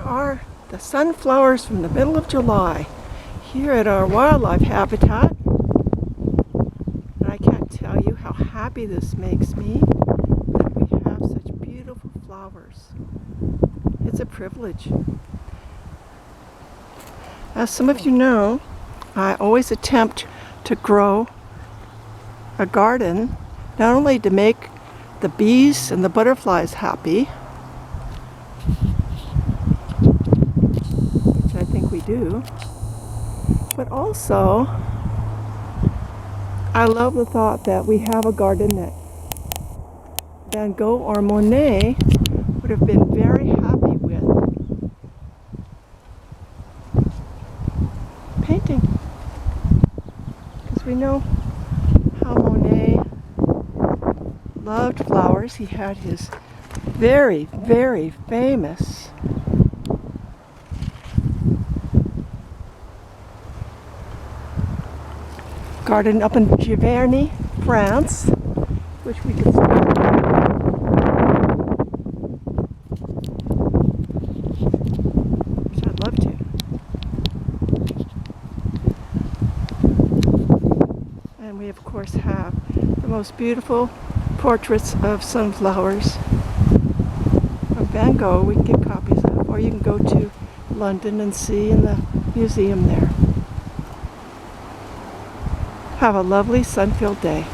are the sunflowers from the middle of July here at our wildlife habitat. And I can't tell you how happy this makes me that we have such beautiful flowers. It's a privilege. As some of you know, I always attempt to grow a garden, not only to make the bees and the butterflies happy, which I think we do, but also I love the thought that we have a garden that Van Gogh or Monet would have been very happy with painting. Because we know how Monet loved flowers. He had his very, very famous garden up in Giverny, France, which we can see. Which I'd love to. And we of course have the most beautiful portraits of sunflowers from Van Gogh we can get copies of, or you can go to London and see in the museum there. Have a lovely sun-filled day.